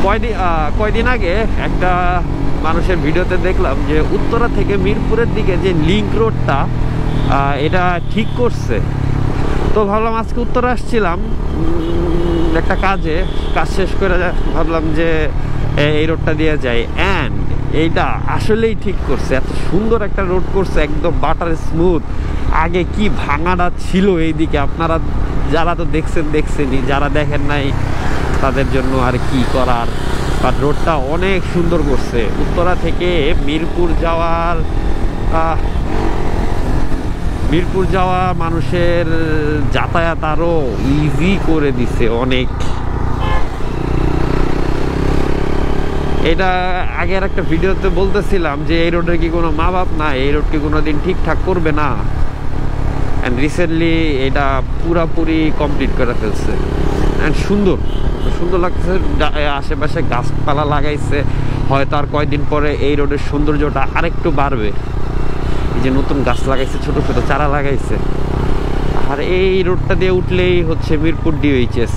কয়দিন আগে একটা মানুষের ভিডিওতে দেখলাম যে উত্তরা থেকে মিরপুরের দিকে যে লিংক রোডটা এটা ঠিক করছে। তো ভাবলাম আজকে উত্তরা আসছিলাম একটা কাজ শেষ করে ভাবলাম যে এই রোডটা দিয়ে যাই, অ্যান্ড এইটা আসলেই ঠিক করছে। এত সুন্দর একটা রোড করছে, একদম বাটার স্মুথ। আগে কি ভাঙাটা ছিল এইদিকে, আপনারা যারা তো দেখছেনই, যারা দেখেন নাই তাদের জন্য আর কি করার। আর রোডটা অনেক সুন্দর করছে। উত্তরা থেকে মিরপুর যাওয়া মানুষের যাতায়াত আরো ইজি করে দিছে অনেক। এটা আগের একটা ভিডিওতে বলতেছিলাম যে এই রোডের কি কোনো মা বাপ না, এই রোড কি কোনোদিন ঠিকঠাক করবে না। অ্যান্ড রিসেন্টলি এটা পুরাপুরি কমপ্লিট করে ফেলছে। অ্যান্ড সুন্দর লাগতেছে। আশেপাশে গাছপালা লাগাইছে, হয়তো আর কয়েকদিন পরে এই রোডের সৌন্দর্যটা আরেকটু বাড়বে। এই যে নতুন গাছ লাগাইছে, ছোট ছোট চারা লাগাইছে। আর এই রোডটা দিয়ে উঠলেই হচ্ছে মিরপুর DOHS।